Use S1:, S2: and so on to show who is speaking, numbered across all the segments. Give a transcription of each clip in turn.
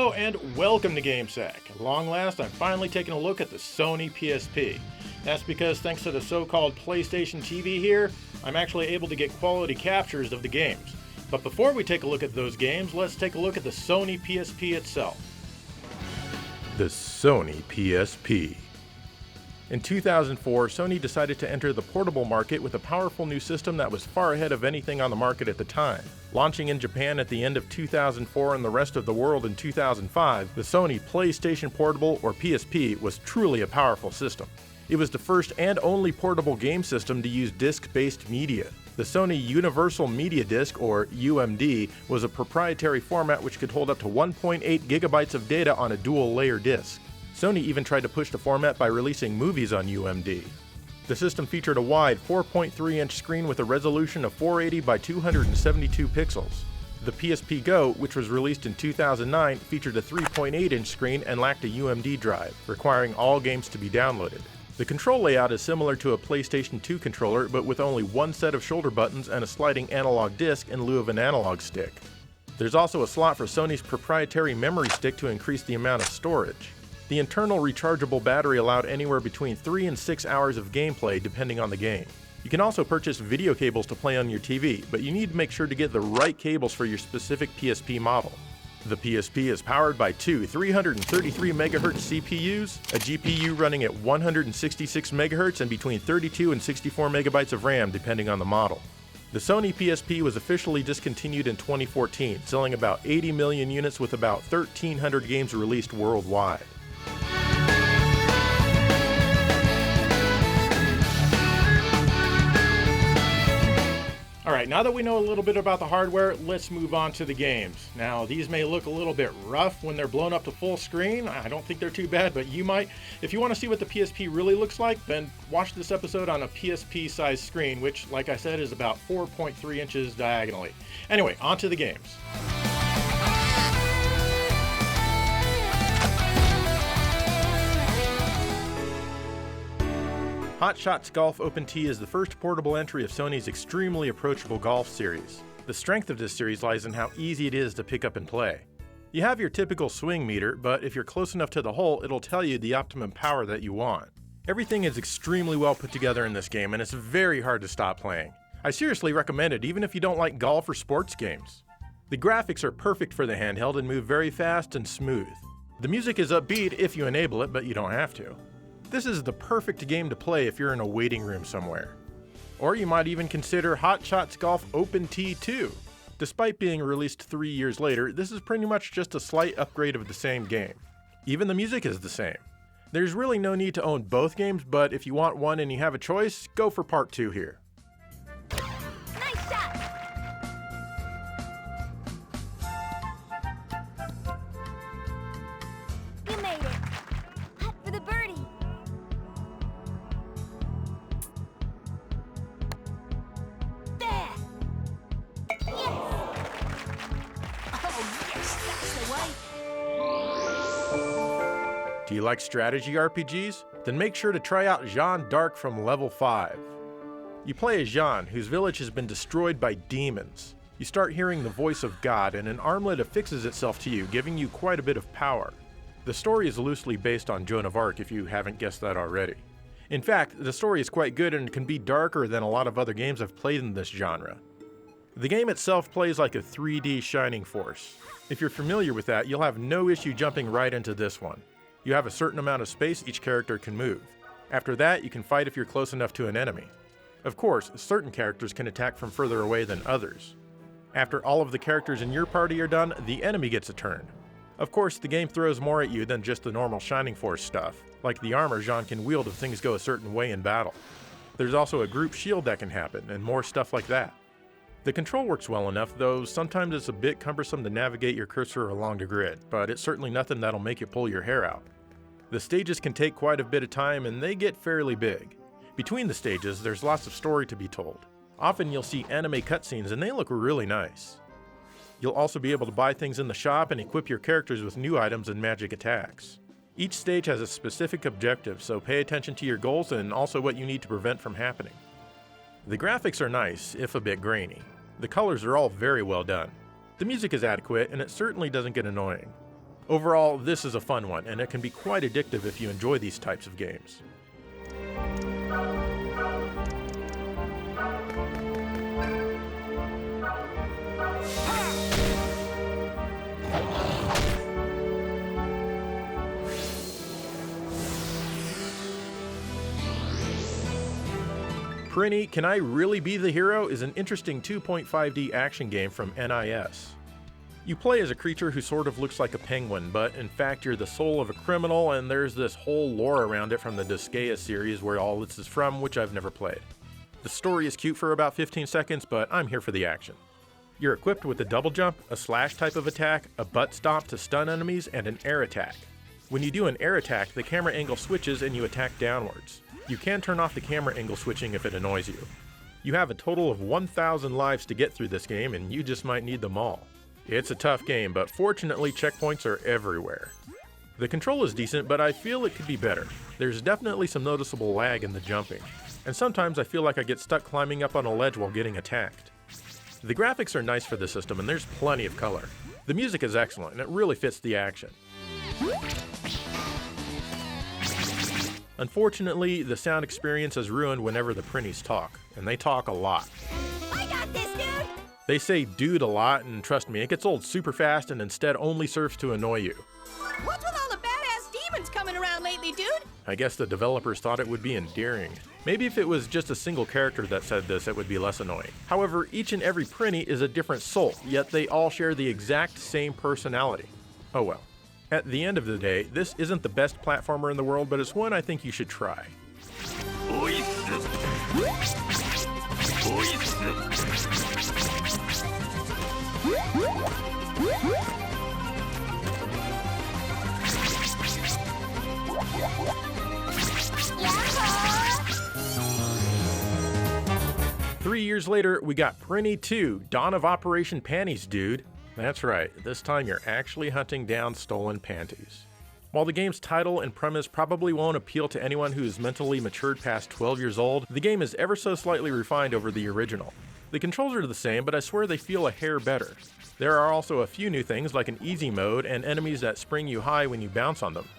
S1: Hello and welcome to GameSack. At long last, I'm finally taking a look at the Sony PSP. That's because thanks to the so-called PlayStation TV here, I'm actually able to get quality captures of the games. But before we take a look at those games, let's take a look at the Sony PSP itself. The Sony PSP. In 2004, Sony decided to enter the portable market with a powerful new system that was far ahead of anything on the market at the time. Launching in Japan at the end of 2004 and the rest of the world in 2005, the Sony PlayStation Portable, or PSP, was truly a powerful system. It was the first and only portable game system to use disc-based media. The Sony Universal Media Disc, or UMD, was a proprietary format which could hold up to 1.8 gigabytes of data on a dual-layer disc. Sony even tried to push the format by releasing movies on UMD. The system featured a wide 4.3-inch screen with a resolution of 480 by 272 pixels. The PSP Go, which was released in 2009, featured a 3.8-inch screen and lacked a UMD drive, requiring all games to be downloaded. The control layout is similar to a PlayStation 2 controller, but with only one set of shoulder buttons and a sliding analog disc in lieu of an analog stick. There's also a slot for Sony's proprietary memory stick to increase the amount of storage. The internal rechargeable battery allowed anywhere between 3 and 6 hours of gameplay depending on the game. You can also purchase video cables to play on your TV, but you need to make sure to get the right cables for your specific PSP model. The PSP is powered by two 333 MHz CPUs, a GPU running at 166 MHz, and between 32 and 64 MB of RAM depending on the model. The Sony PSP was officially discontinued in 2014, selling about 80 million units with about 1,300 games released worldwide. Alright, now that we know a little bit about the hardware, let's move on to the games. Now, these may look a little bit rough when they're blown up to full screen. I don't think they're too bad, but you might. If you want to see what the PSP really looks like, then watch this episode on a PSP-sized screen, which, like I said, is about 4.3 inches diagonally. Anyway, on to the games. Hot Shots Golf Open Tee is the first portable entry of Sony's extremely approachable golf series. The strength of this series lies in how easy it is to pick up and play. You have your typical swing meter, but if you're close enough to the hole, it'll tell you the optimum power that you want. Everything is extremely well put together in this game, and it's very hard to stop playing. I seriously recommend it even if you don't like golf or sports games. The graphics are perfect for the handheld and move very fast and smooth. The music is upbeat if you enable it, but you don't have to. This is the perfect game to play if you're in a waiting room somewhere. Or you might even consider Hot Shots Golf Open Tee 2. Despite being released 3 years later, this is pretty much just a slight upgrade of the same game. Even the music is the same. There's really no need to own both games, but if you want one and you have a choice, go for part 2 here.
S2: Nice shot! You made it! Hut for the birdie!
S1: Do you like strategy RPGs? Then make sure to try out Jeanne d'Arc from level 5. You play as Jeanne, whose village has been destroyed by demons. You start hearing the voice of God, and an armlet affixes itself to you, giving you quite a bit of power. The story is loosely based on Joan of Arc, if you haven't guessed that already. In fact, the story is quite good and can be darker than a lot of other games I've played in this genre. The game itself plays like a 3D Shining Force. If you're familiar with that, you'll have no issue jumping right into this one. You have a certain amount of space each character can move. After that, you can fight if you're close enough to an enemy. Of course, certain characters can attack from further away than others. After all of the characters in your party are done, the enemy gets a turn. Of course, the game throws more at you than just the normal Shining Force stuff, like the armor Jeanne can wield if things go a certain way in battle. There's also a group shield that can happen, and more stuff like that. The control works well enough, though sometimes it's a bit cumbersome to navigate your cursor along the grid, but it's certainly nothing that'll make you pull your hair out. The stages can take quite a bit of time and they get fairly big. Between the stages, there's lots of story to be told. Often you'll see anime cutscenes and they look really nice. You'll also be able to buy things in the shop and equip your characters with new items and magic attacks. Each stage has a specific objective, so pay attention to your goals and also what you need to prevent from happening. The graphics are nice, if a bit grainy. The colors are all very well done. The music is adequate, and it certainly doesn't get annoying. Overall, this is a fun one, and it can be quite addictive if you enjoy these types of games. Prinny, Can I Really Be the Hero is an interesting 2.5D action game from NIS. You play as a creature who sort of looks like a penguin, but in fact you're the soul of a criminal, and there's this whole lore around it from the Disgaea series where all this is from, which I've never played. The story is cute for about 15 seconds, but I'm here for the action. You're equipped with a double jump, a slash type of attack, a butt stomp to stun enemies, and an air attack. When you do an air attack, the camera angle switches and you attack downwards. You can turn off the camera angle switching if it annoys you. You have a total of 1,000 lives to get through this game, and you just might need them all. It's a tough game, but fortunately checkpoints are everywhere. The control is decent, but I feel it could be better. There's definitely some noticeable lag in the jumping, and sometimes I feel like I get stuck climbing up on a ledge while getting attacked. The graphics are nice for the system, and there's plenty of color. The music is excellent, and it really fits the action. Unfortunately, the sound experience is ruined whenever the Prinnies talk, and they talk a lot.
S2: I got this, dude!
S1: They say dude a lot, and trust me, it gets old super fast and instead only serves to annoy you.
S3: What's with all the badass demons coming around lately, dude?
S1: I guess the developers thought it would be endearing. Maybe if it was just a single character that said this, it would be less annoying. However, each and every Prinny is a different soul, yet they all share the exact same personality. Oh well. At the end of the day, this isn't the best platformer in the world, but it's one I think you should try.
S2: Yeah!
S1: 3 years later, we got Prinny 2, Dawn of Operation Panties, dude. That's right, this time you're actually hunting down stolen panties. While the game's title and premise probably won't appeal to anyone who is mentally matured past 12 years old, the game is ever so slightly refined over the original. The controls are the same, but I swear they feel a hair better. There are also a few new things like an easy mode and enemies that spring you high when you bounce on them.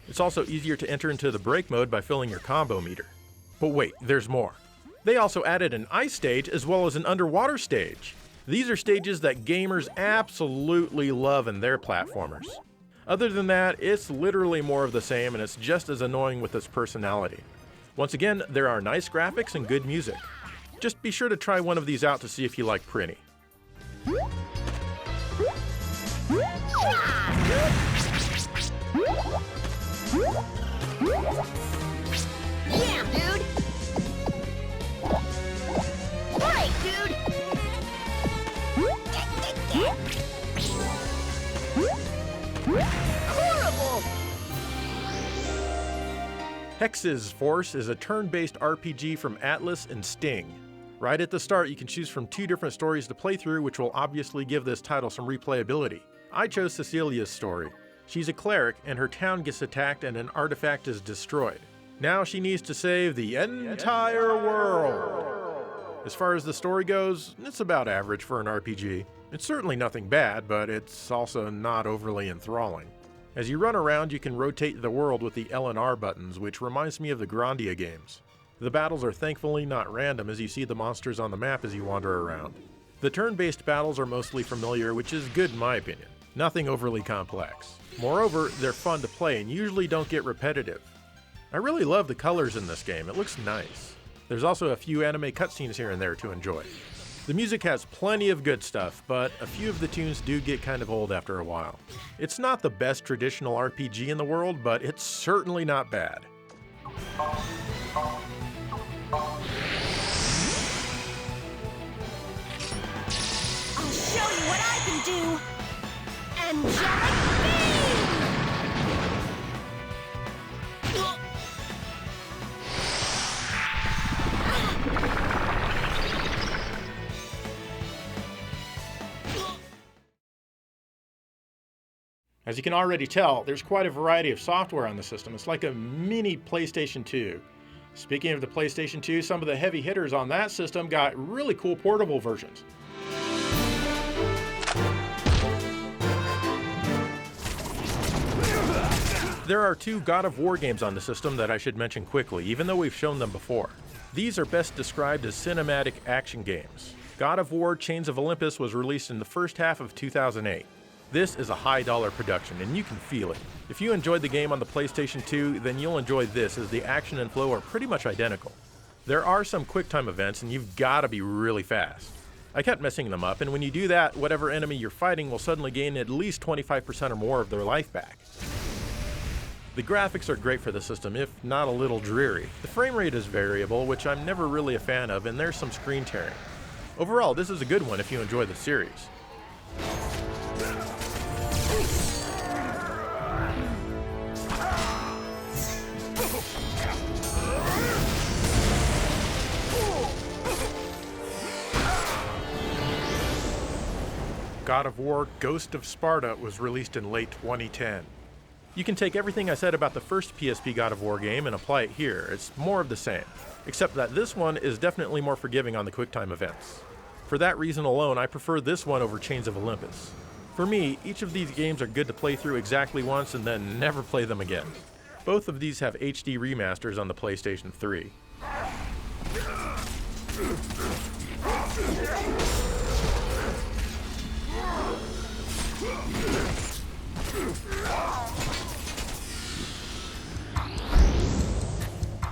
S1: It's also easier to enter into the break mode by filling your combo meter. But wait, there's more. They also added an ice stage as well as an underwater stage. These are stages that gamers absolutely love in their platformers. Other than that, it's literally more of the same, and it's just as annoying with its personality. Once again, there are nice graphics and good music. Just be sure to try one of these out to see if you like Prinny.
S2: Yeah, dude! Great, dude! Horrible!
S1: Hex's Force is a turn-based RPG from Atlas and Sting. Right at the start, you can choose from 2 different stories to play through, which will obviously give this title some replayability. I chose Cecilia's story. She's a cleric, and her town gets attacked and an artifact is destroyed. Now she needs to save the entire world. As far as the story goes, it's about average for an RPG. It's certainly nothing bad, but it's also not overly enthralling. As you run around, you can rotate the world with the L and R buttons, which reminds me of the Grandia games. The battles are thankfully not random, as you see the monsters on the map as you wander around. The turn-based battles are mostly familiar, which is good in my opinion. Nothing overly complex. Moreover, they're fun to play and usually don't get repetitive. I really love the colors in this game, it looks nice. There's also a few anime cutscenes here and there to enjoy. The music has plenty of good stuff, but a few of the tunes do get kind of old after a while. It's not the best traditional RPG in the world, but it's certainly not bad.
S2: I'll show you what I can do! Angelic Beam!
S1: As you can already tell, there's quite a variety of software on the system. It's like a mini PlayStation 2. Speaking of the PlayStation 2, some of the heavy hitters on that system got really cool portable versions. There are two God of War games on the system that I should mention quickly, even though we've shown them before. These are best described as cinematic action games. God of War Chains of Olympus was released in the first half of 2008. This is a high-dollar production, and you can feel it. If you enjoyed the game on the PlayStation 2, then you'll enjoy this, as the action and flow are pretty much identical. There are some quick-time events, and you've got to be really fast. I kept messing them up, and when you do that, whatever enemy you're fighting will suddenly gain at least 25% or more of their life back. The graphics are great for the system, if not a little dreary. The frame rate is variable, which I'm never really a fan of, and there's some screen tearing. Overall, this is a good one if you enjoy the series. God of War Ghost of Sparta was released in late 2010. You can take everything I said about the first PSP God of War game and apply it here. It's more of the same, except that this one is definitely more forgiving on the QuickTime events. For that reason alone, I prefer this one over Chains of Olympus. For me, each of these games are good to play through exactly once and then never play them again. Both of these have HD remasters on the PlayStation 3.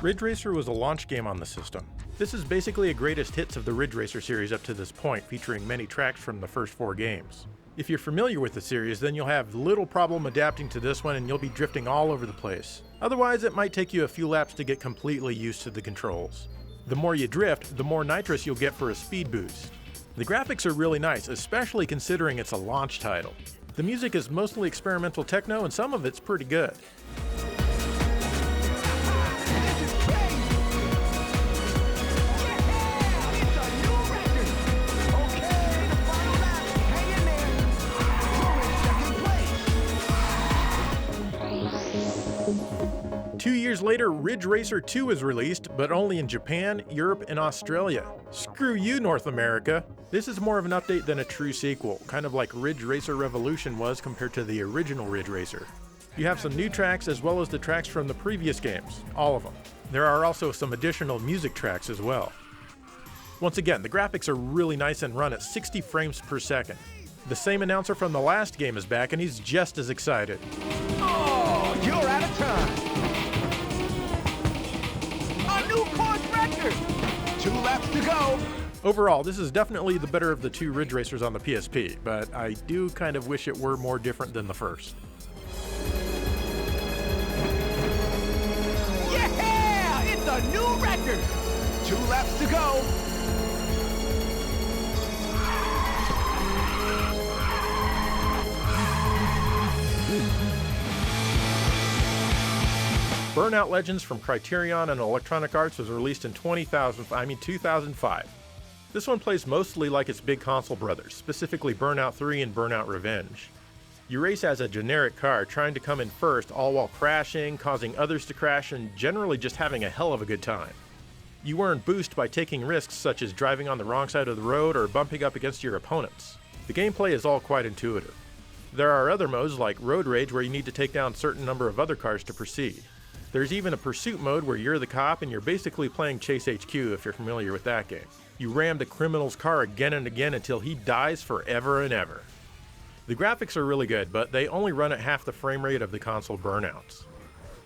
S1: Ridge Racer was a launch game on the system. This is basically a greatest hits of the Ridge Racer series up to this point, featuring many tracks from the first 4 games. If you're familiar with the series, then you'll have little problem adapting to this one and you'll be drifting all over the place. Otherwise, it might take you a few laps to get completely used to the controls. The more you drift, the more nitrous you'll get for a speed boost. The graphics are really nice, especially considering it's a launch title. The music is mostly experimental techno and some of it's pretty good. Years later, Ridge Racer 2 is released, but only in Japan, Europe, and Australia. Screw you, North America! This is more of an update than a true sequel, kind of like Ridge Racer Revolution was compared to the original Ridge Racer. You have some new tracks as well as the tracks from the previous games, all of them. There are also some additional music tracks as well. Once again, the graphics are really nice and run at 60 frames per second. The same announcer from the last game is back and he's just as excited.
S4: Oh, you're out of time! New course record! 2 laps to go!
S1: Overall, this is definitely the better of the 2 Ridge Racers on the PSP, but I do kind of wish it were more different than the first.
S4: Yeah! It's a new record! 2 laps to go!
S1: Burnout Legends from Criterion and Electronic Arts was released in 2005. This one plays mostly like its big console brothers, specifically Burnout 3 and Burnout Revenge. You race as a generic car, trying to come in first, all while crashing, causing others to crash, and generally just having a hell of a good time. You earn boost by taking risks such as driving on the wrong side of the road or bumping up against your opponents. The gameplay is all quite intuitive. There are other modes like Road Rage where you need to take down a certain number of other cars to proceed. There's even a pursuit mode where you're the cop and you're basically playing Chase HQ if you're familiar with that game. You ram the criminal's car again and again until he dies forever and ever. The graphics are really good, but they only run at half the frame rate of the console Burnouts.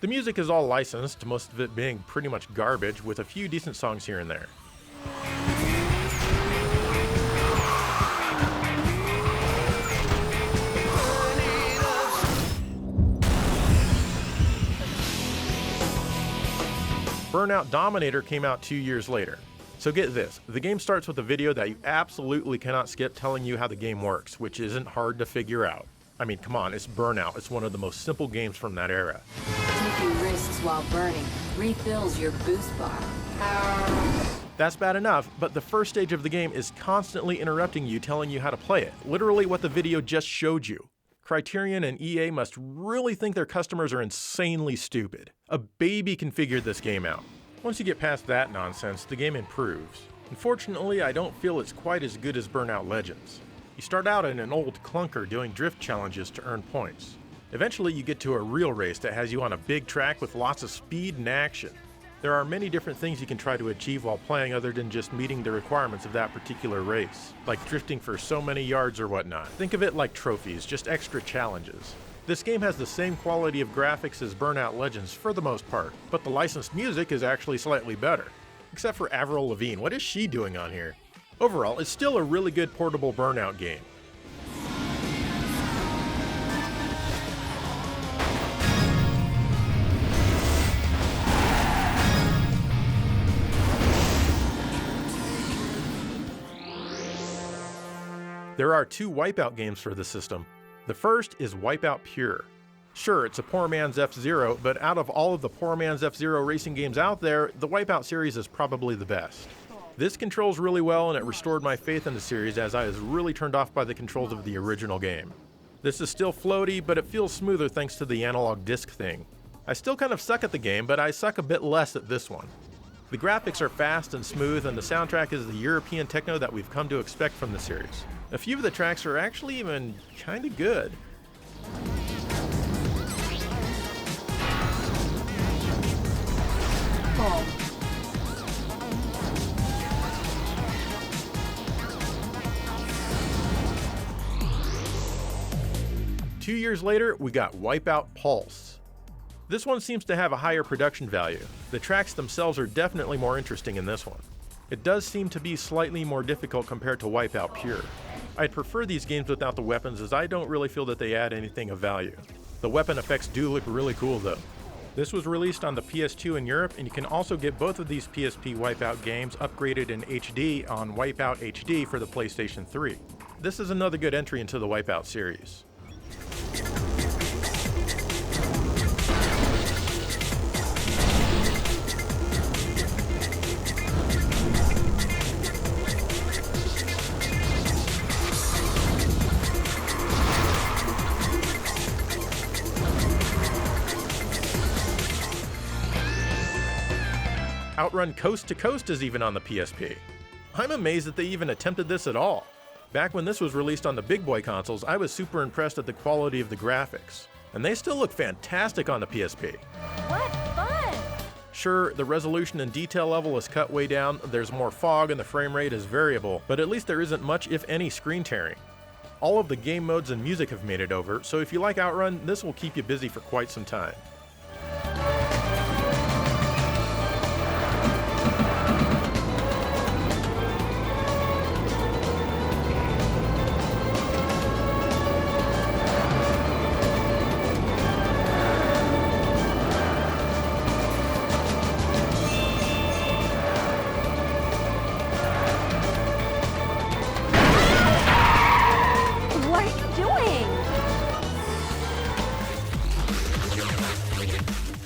S1: The music is all licensed, most of it being pretty much garbage, with a few decent songs here and there. Burnout Dominator came out 2 years later. So get this, the game starts with a video that you absolutely cannot skip telling you how the game works, which isn't hard to figure out. I mean, come on, it's Burnout. It's one of the most simple games from that era.
S5: Taking risks while burning refills your boost bar.
S1: That's bad enough, but the first stage of the game is constantly interrupting you, telling you how to play it. Literally what the video just showed you. Criterion and EA must really think their customers are insanely stupid. A baby can figure this game out. Once you get past that nonsense, the game improves. Unfortunately, I don't feel it's quite as good as Burnout Legends. You start out in an old clunker doing drift challenges to earn points. Eventually you get to a real race that has you on a big track with lots of speed and action. There are many different things you can try to achieve while playing other than just meeting the requirements of that particular race, like drifting for so many yards or whatnot. Think of it like trophies, just extra challenges. This game has the same quality of graphics as Burnout Legends for the most part, but the licensed music is actually slightly better. Except for Avril Lavigne, what is she doing on here? Overall, it's still a really good portable Burnout game. There are 2 Wipeout games for the system. The first is Wipeout Pure. Sure, it's a poor man's F-Zero, but out of all of the poor man's F-Zero racing games out there, the Wipeout series is probably the best. This controls really well, and it restored my faith in the series as I was really turned off by the controls of the original game. This is still floaty, but it feels smoother thanks to the analog disc thing. I still kind of suck at the game, but I suck a bit less at this one. The graphics are fast and smooth, and the soundtrack is the European techno that we've come to expect from the series. A few of the tracks are actually even kinda good.
S2: Oh.
S1: 2 years later, we got Wipeout Pulse. This one seems to have a higher production value. The tracks themselves are definitely more interesting in this one. It does seem to be slightly more difficult compared to Wipeout Pure. I'd prefer these games without the weapons as I don't really feel that they add anything of value. The weapon effects do look really cool though. This was released on the PS2 in Europe, and you can also get both of these PSP Wipeout games upgraded in HD on Wipeout HD for the PlayStation 3. This is another good entry into the Wipeout series. Outrun Coast to Coast is even on the PSP. I'm amazed that they even attempted this at all. Back when this was released on the big boy consoles, I was super impressed at the quality of the graphics. And they still look fantastic on the PSP.
S2: What fun!
S1: Sure, the resolution and detail level is cut way down, there's more fog and the frame rate is variable, but at least there isn't much, if any, screen tearing. All of the game modes and music have made it over, so if you like Outrun, this will keep you busy for quite some time.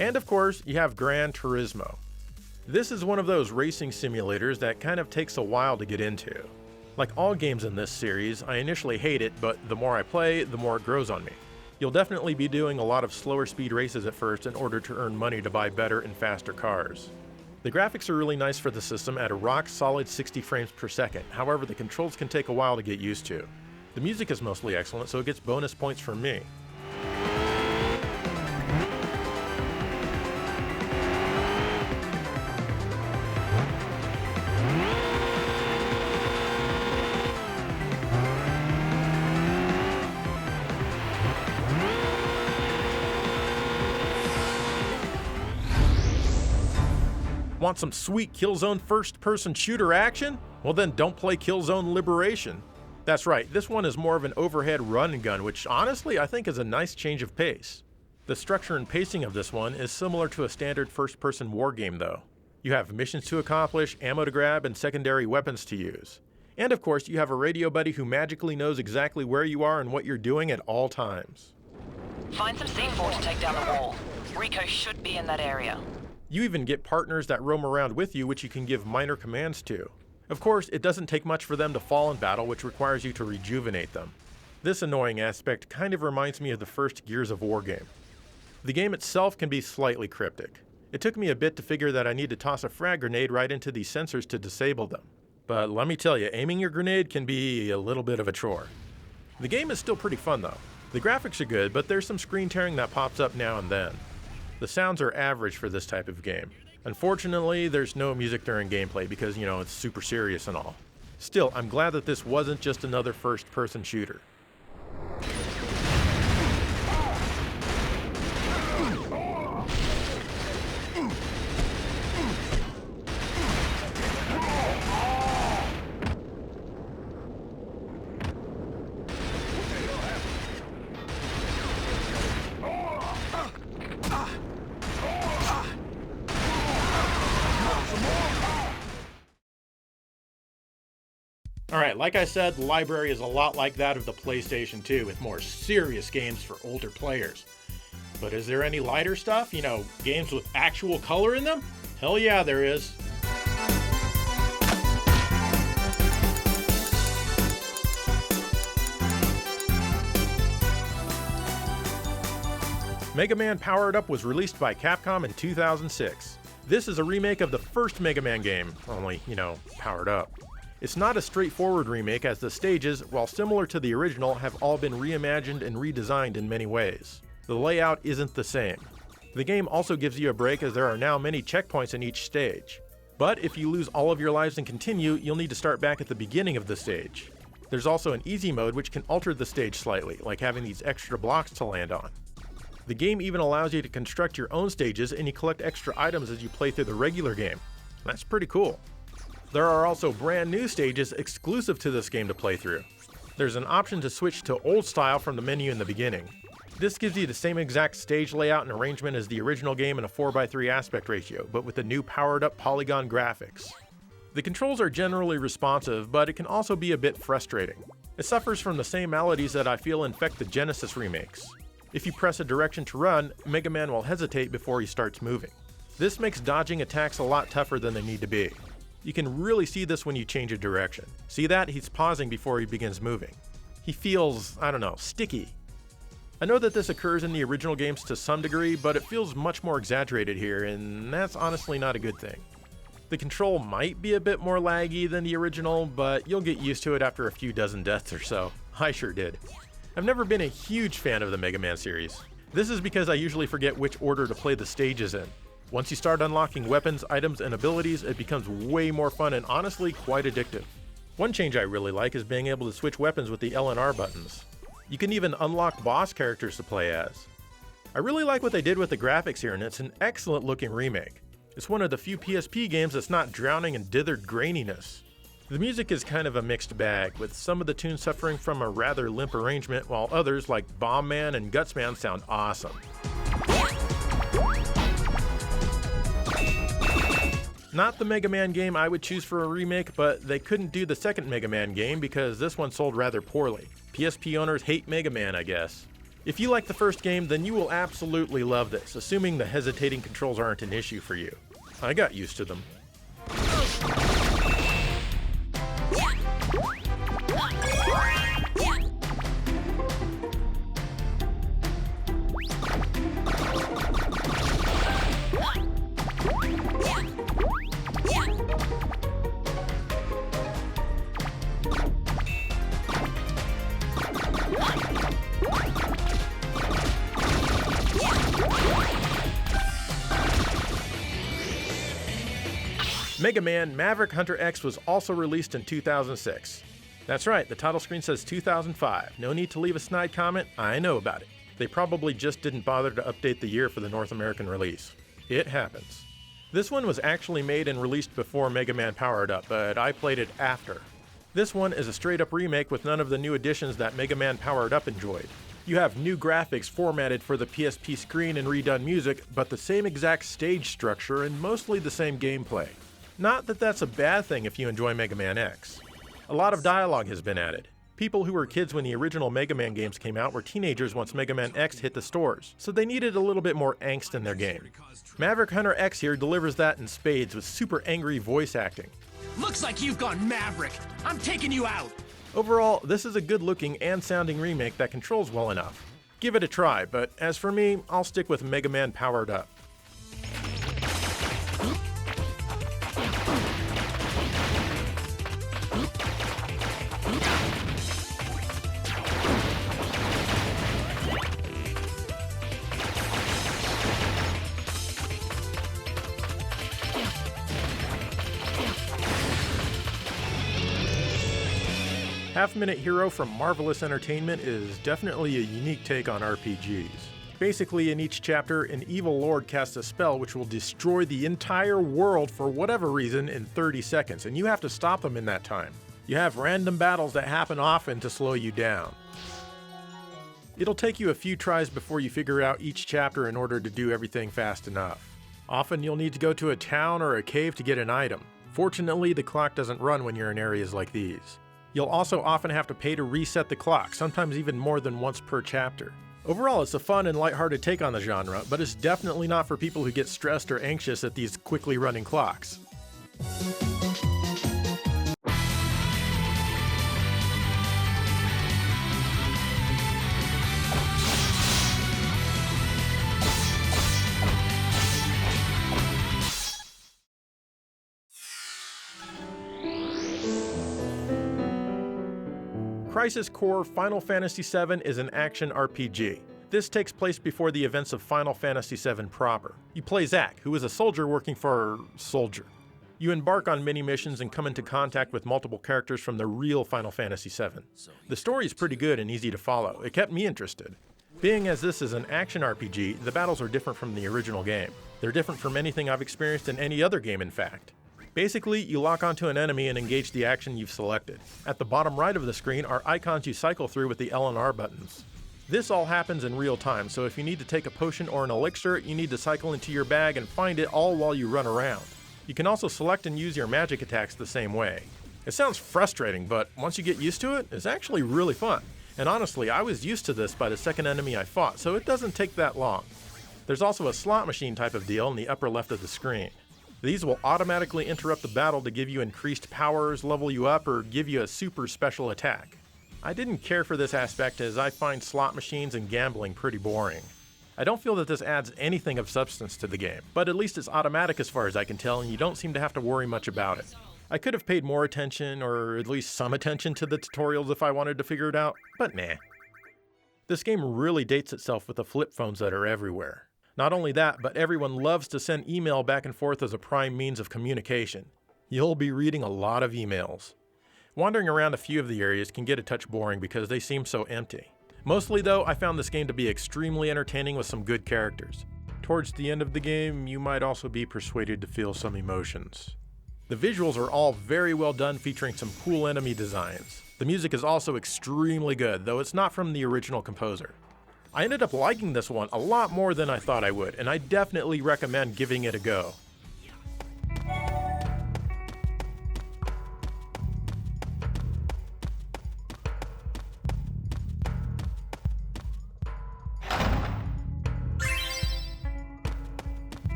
S1: And of course, you have Gran Turismo. This is one of those racing simulators that kind of takes a while to get into. Like all games in this series, I initially hate it, but the more I play, the more it grows on me. You'll definitely be doing a lot of slower speed races at first in order to earn money to buy better and faster cars. The graphics are really nice for the system at a rock solid 60 frames per second, however the controls can take a while to get used to. The music is mostly excellent, so it gets bonus points from me. Want some sweet Killzone first-person shooter action? Well then don't play Killzone Liberation. That's right, this one is more of an overhead run and gun, which honestly I think is a nice change of pace. The structure and pacing of this one is similar to a standard first-person war game though. You have missions to accomplish, ammo to grab, and secondary weapons to use. And of course, you have a radio buddy who magically knows exactly where you are and what you're doing at all times.
S6: Find some C4 to take down the wall. Rico should be in that area.
S1: You even get partners that roam around with you, which you can give minor commands to. Of course, it doesn't take much for them to fall in battle, which requires you to rejuvenate them. This annoying aspect kind of reminds me of the first Gears of War game. The game itself can be slightly cryptic. It took me a bit to figure that I need to toss a frag grenade right into these sensors to disable them. But let me tell you, aiming your grenade can be a little bit of a chore. The game is still pretty fun though. The graphics are good, but there's some screen tearing that pops up now and then. The sounds are average for this type of game. Unfortunately, there's no music during gameplay because, it's super serious and all. Still, I'm glad that this wasn't just another first-person shooter. Alright, like I said, the library is a lot like that of the PlayStation 2, with more serious games for older players. But is there any lighter stuff? Games with actual color in them? Hell yeah, there is. Mega Man Powered Up was released by Capcom in 2006. This is a remake of the first Mega Man game, only, powered up. It's not a straightforward remake, as the stages, while similar to the original, have all been reimagined and redesigned in many ways. The layout isn't the same. The game also gives you a break, as there are now many checkpoints in each stage. But if you lose all of your lives and continue, you'll need to start back at the beginning of the stage. There's also an easy mode which can alter the stage slightly, like having these extra blocks to land on. The game even allows you to construct your own stages, and you collect extra items as you play through the regular game. That's pretty cool. There are also brand new stages exclusive to this game to play through. There's an option to switch to old style from the menu in the beginning. This gives you the same exact stage layout and arrangement as the original game in a 4:3 aspect ratio, but with the new powered up polygon graphics. The controls are generally responsive, but it can also be a bit frustrating. It suffers from the same maladies that I feel infect the Genesis remakes. If you press a direction to run, Mega Man will hesitate before he starts moving. This makes dodging attacks a lot tougher than they need to be. You can really see this when you change a direction. See that? He's pausing before he begins moving. He feels, sticky. I know that this occurs in the original games to some degree, but it feels much more exaggerated here, and that's honestly not a good thing. The control might be a bit more laggy than the original, but you'll get used to it after a few dozen deaths or so. I sure did. I've never been a huge fan of the Mega Man series. This is because I usually forget which order to play the stages in. Once you start unlocking weapons, items, and abilities, it becomes way more fun and honestly quite addictive. One change I really like is being able to switch weapons with the L and R buttons. You can even unlock boss characters to play as. I really like what they did with the graphics here, and it's an excellent looking remake. It's one of the few PSP games that's not drowning in dithered graininess. The music is kind of a mixed bag, with some of the tunes suffering from a rather limp arrangement, while others like Bomb Man and Guts Man sound awesome. Not the Mega Man game I would choose for a remake, but they couldn't do the second Mega Man game because this one sold rather poorly. PSP owners hate Mega Man, I guess. If you like the first game, then you will absolutely love this, assuming the hesitating controls aren't an issue for you. I got used to them. Mega Man Maverick Hunter X was also released in 2006. That's right, the title screen says 2005. No need to leave a snide comment, I know about it. They probably just didn't bother to update the year for the North American release. It happens. This one was actually made and released before Mega Man Powered Up, but I played it after. This one is a straight up remake with none of the new additions that Mega Man Powered Up enjoyed. You have new graphics formatted for the PSP screen and redone music, but the same exact stage structure and mostly the same gameplay. Not that that's a bad thing if you enjoy Mega Man X. A lot of dialogue has been added. People who were kids when the original Mega Man games came out were teenagers once Mega Man X hit the stores, so they needed a little bit more angst in their game. Maverick Hunter X here delivers that in spades with super angry voice acting.
S4: Looks like you've gone Maverick. I'm taking you out.
S1: Overall, this is a good looking and sounding remake that controls well enough. Give it a try, but as for me, I'll stick with Mega Man Powered Up. Half-Minute Hero from Marvelous Entertainment is definitely a unique take on RPGs. Basically, in each chapter, an evil lord casts a spell which will destroy the entire world for whatever reason in 30 seconds, and you have to stop them in that time. You have random battles that happen often to slow you down. It'll take you a few tries before you figure out each chapter in order to do everything fast enough. Often you'll need to go to a town or a cave to get an item. Fortunately, the clock doesn't run when you're in areas like these. You'll also often have to pay to reset the clock, sometimes even more than once per chapter. Overall, it's a fun and lighthearted take on the genre, but it's definitely not for people who get stressed or anxious at these quickly running clocks. Crisis Core Final Fantasy VII is an action RPG. This takes place before the events of Final Fantasy VII proper. You play Zack, who is a soldier working for Soldier. You embark on many missions and come into contact with multiple characters from the real Final Fantasy VII. The story is pretty good and easy to follow. It kept me interested. Being as this is an action RPG, the battles are different from the original game. They're different from anything I've experienced in any other game, in fact. Basically, you lock onto an enemy and engage the action you've selected. At the bottom right of the screen are icons you cycle through with the L and R buttons. This all happens in real time, so if you need to take a potion or an elixir, you need to cycle into your bag and find it all while you run around. You can also select and use your magic attacks the same way. It sounds frustrating, but once you get used to it, it's actually really fun. And honestly, I was used to this by the second enemy I fought, so it doesn't take that long. There's also a slot machine type of deal in the upper left of the screen. These will automatically interrupt the battle to give you increased powers, level you up, or give you a super special attack. I didn't care for this aspect as I find slot machines and gambling pretty boring. I don't feel that this adds anything of substance to the game, but at least it's automatic as far as I can tell, and you don't seem to have to worry much about it. I could have paid more attention, or at least some attention to the tutorials if I wanted to figure it out, but nah. This game really dates itself with the flip phones that are everywhere. Not only that, but everyone loves to send email back and forth as a prime means of communication. You'll be reading a lot of emails. Wandering around a few of the areas can get a touch boring because they seem so empty. Mostly though, I found this game to be extremely entertaining with some good characters. Towards the end of the game, you might also be persuaded to feel some emotions. The visuals are all very well done, featuring some cool enemy designs. The music is also extremely good, though it's not from the original composer. I ended up liking this one a lot more than I thought I would, and I definitely recommend giving it a go.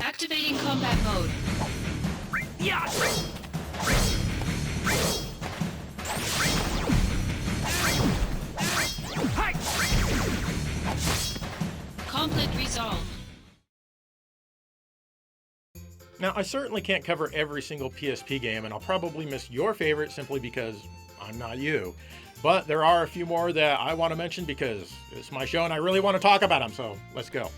S5: Activating combat mode.
S4: Yeah.
S5: Conflict resolved.
S1: Now, I certainly can't cover every single PSP game, and I'll probably miss your favorite simply because I'm not you. But there are a few more that I want to mention because it's my show and I really want to talk about them, so let's go.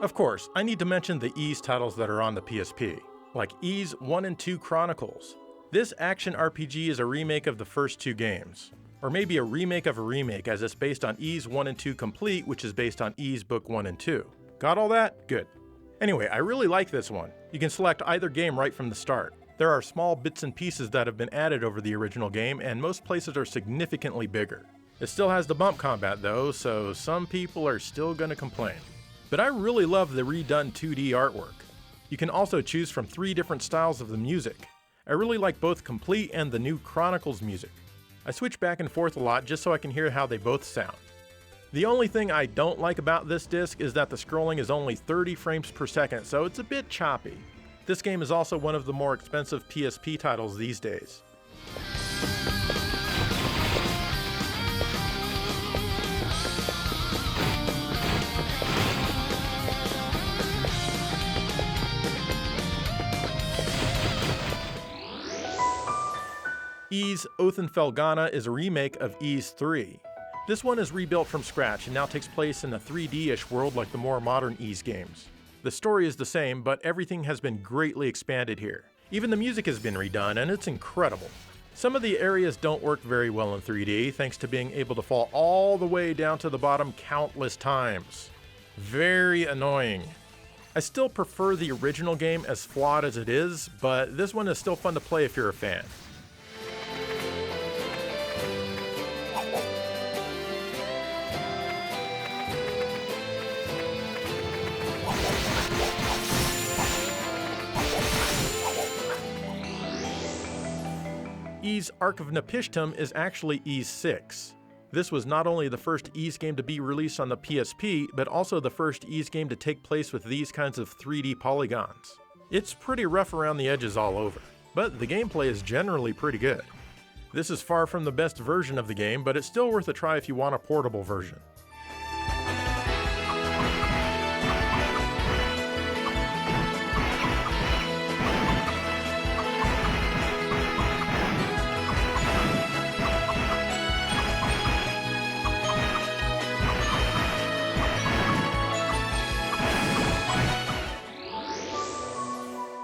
S1: Of course, I need to mention the Ys titles that are on the PSP, like Ys 1 and 2 Chronicles. This action RPG is a remake of the first two games. Or maybe a remake of a remake, as it's based on Ys 1 and 2 Complete, which is based on Ys Book 1 and 2. Got all that? Good. Anyway, I really like this one. You can select either game right from the start. There are small bits and pieces that have been added over the original game, and most places are significantly bigger. It still has the bump combat though, so some people are still gonna complain. But I really love the redone 2D artwork. You can also choose from 3 different styles of the music. I really like both Complete and the new Chronicles music. I switch back and forth a lot just so I can hear how they both sound. The only thing I don't like about this disc is that the scrolling is only 30 frames per second, so it's a bit choppy. This game is also one of the more expensive PSP titles these days. Ys Othenfelgana is a remake of Ys 3. This one is rebuilt from scratch and now takes place in a 3D-ish world like the more modern Ys games. The story is the same, but everything has been greatly expanded here. Even the music has been redone, and it's incredible. Some of the areas don't work very well in 3D, thanks to being able to fall all the way down to the bottom countless times. Very annoying. I still prefer the original game as flawed as it is, but this one is still fun to play if you're a fan. Ys Ark of Nepishtum is actually Ys 6. This was not only the first Ys game to be released on the PSP, but also the first Ys game to take place with these kinds of 3D polygons. It's pretty rough around the edges all over, but the gameplay is generally pretty good. This is far from the best version of the game, but it's still worth a try if you want a portable version.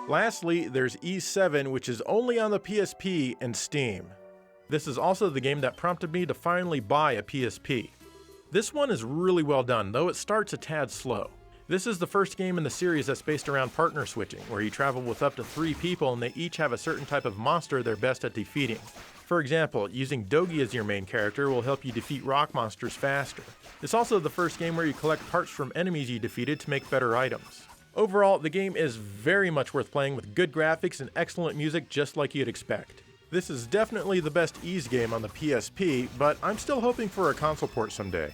S1: Lastly, there's Ys 7, which is only on the PSP and Steam. This is also the game that prompted me to finally buy a PSP. This one is really well done, though it starts a tad slow. This is the first game in the series that's based around partner switching, where you travel with up to 3 people and they each have a certain type of monster they're best at defeating. For example, using Dogi as your main character will help you defeat rock monsters faster. It's also the first game where you collect parts from enemies you defeated to make better items. Overall, the game is very much worth playing with good graphics and excellent music just like you'd expect. This is definitely the best Ys game on the PSP, but I'm still hoping for a console port someday.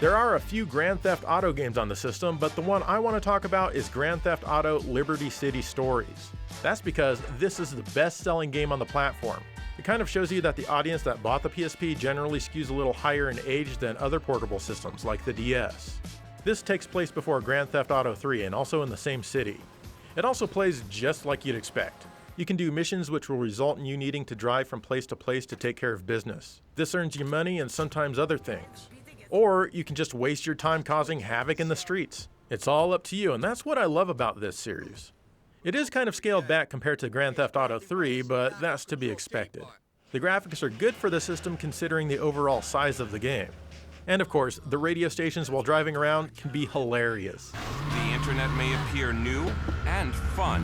S1: There are a few Grand Theft Auto games on the system, but the one I want to talk about is Grand Theft Auto Liberty City Stories. That's because this is the best-selling game on the platform. It kind of shows you that the audience that bought the PSP generally skews a little higher in age than other portable systems like the DS. This takes place before Grand Theft Auto 3 and also in the same city. It also plays just like you'd expect. You can do missions which will result in you needing to drive from place to place to take care of business. This earns you money and sometimes other things. Or you can just waste your time causing havoc in the streets. It's all up to you, and that's what I love about this series. It is kind of scaled back compared to Grand Theft Auto 3, but that's to be expected. The graphics are good for the system considering the overall size of the game. And of course, the radio stations while driving around can be hilarious.
S7: The internet may appear new and fun,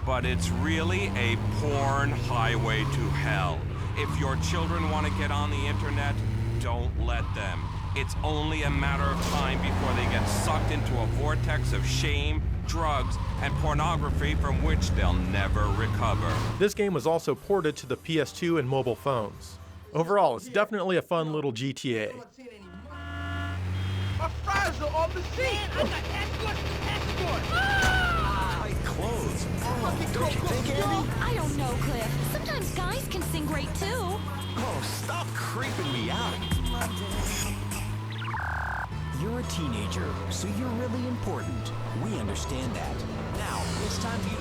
S7: but it's really a porn highway to hell. If your children want to get on the internet, don't let them. It's only a matter of time before they get sucked into a vortex of shame, drugs, and pornography from which they'll never recover.
S1: This game was also ported to the PS2 and mobile phones. Overall, it's definitely a fun little GTA.
S4: My fries are on the seat!
S3: I got escort!
S4: Tight clothes.
S2: Don't you think, Andy? I don't know, Cliff. Sometimes guys can sing great too.
S4: Oh, stop creeping me out.
S8: You're a teenager, so you're really important. We understand that. Now, it's time for you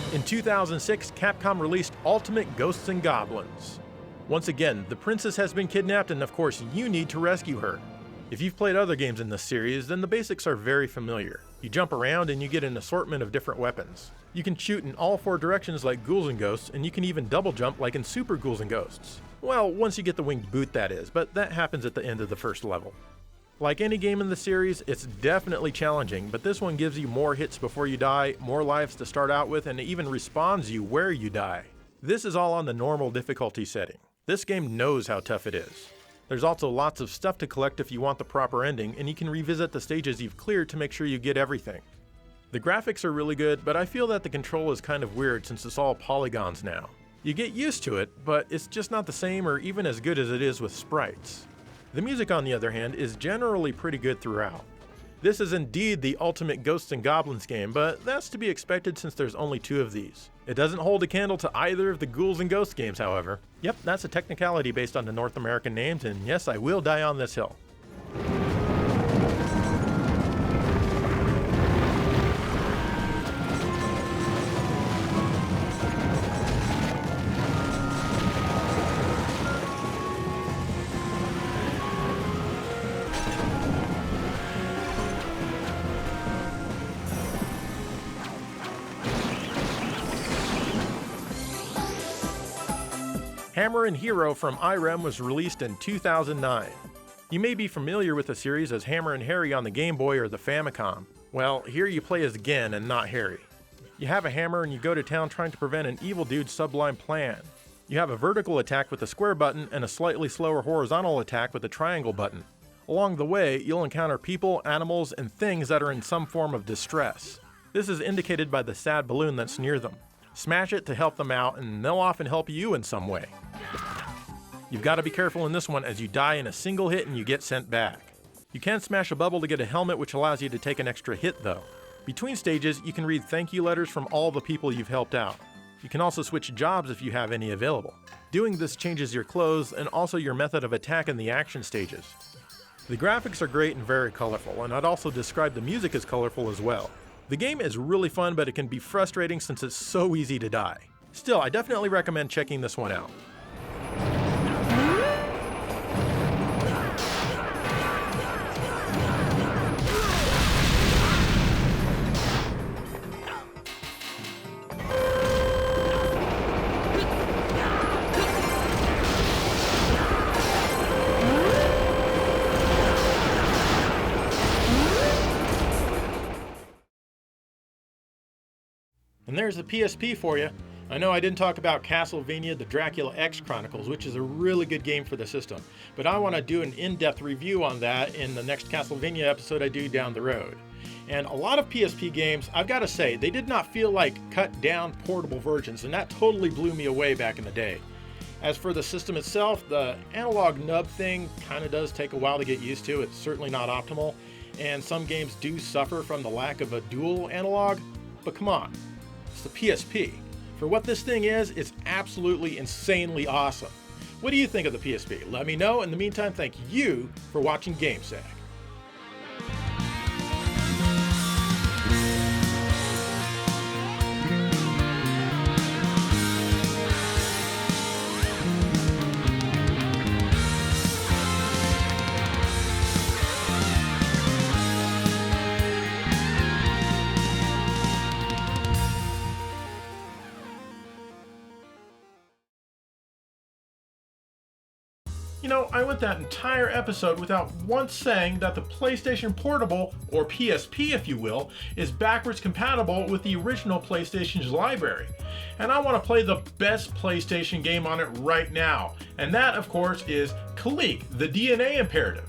S8: to...
S1: In 2006, Capcom released Ultimate Ghosts and Goblins. Once again, the princess has been kidnapped and of course you need to rescue her. If you've played other games in this series, then the basics are very familiar. You jump around and you get an assortment of different weapons. You can shoot in all 4 directions like Ghouls and Ghosts, and you can even double jump like in Super Ghouls and Ghosts. Well, once you get the winged boot that is, but that happens at the end of the first level. Like any game in the series, it's definitely challenging, but this one gives you more hits before you die, more lives to start out with, and it even respawns you where you die. This is all on the normal difficulty setting. This game knows how tough it is. There's also lots of stuff to collect if you want the proper ending, and you can revisit the stages you've cleared to make sure you get everything. The graphics are really good, but I feel that the control is kind of weird since it's all polygons now. You get used to it, but it's just not the same or even as good as it is with sprites. The music, on the other hand, is generally pretty good throughout. This is indeed the ultimate Ghosts and Goblins game, but that's to be expected since there's only 2 of these. It doesn't hold a candle to either of the Ghouls and Ghosts games, however. Yep, that's a technicality based on the North American names, and yes, I will die on this hill. Hammer and Hero from Irem was released in 2009. You may be familiar with the series as Hammer and Harry on the Game Boy or the Famicom. Well, here you play as Gen and not Harry. You have a hammer and you go to town trying to prevent an evil dude's sublime plan. You have a vertical attack with the square button and a slightly slower horizontal attack with the triangle button. Along the way, you'll encounter people, animals, and things that are in some form of distress. This is indicated by the sad balloon that's near them. Smash it to help them out, and they'll often help you in some way. You've got to be careful in this one as you die in a single hit and you get sent back. You can smash a bubble to get a helmet, which allows you to take an extra hit though. Between stages, you can read thank you letters from all the people you've helped out. You can also switch jobs if you have any available. Doing this changes your clothes and also your method of attack in the action stages. The graphics are great and very colorful, and I'd also describe the music as colorful as well. The game is really fun, but it can be frustrating since it's so easy to die. Still, I definitely recommend checking this one out. And there's the PSP for you. I know I didn't talk about Castlevania The Dracula X Chronicles, which is a really good game for the system, but I want to do an in-depth review on that in the next Castlevania episode I do down the road. And a lot of PSP games, I've got to say, they did not feel like cut-down portable versions, and that totally blew me away back in the day. As for the system itself, the analog nub thing kind of does take a while to get used to. It's certainly not optimal, and some games do suffer from the lack of a dual analog, but come on. The PSP. For what this thing is, it's absolutely insanely awesome. What do you think of the PSP? Let me know. In the meantime, thank you for watching GameSack. You know, I went that entire episode without once saying that the PlayStation Portable, or PSP if you will, is backwards compatible with the original PlayStation's library. And I want to play the best PlayStation game on it right now. And that, of course, is Kalik, the DNA Imperative.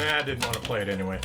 S1: I didn't want to play it anyway.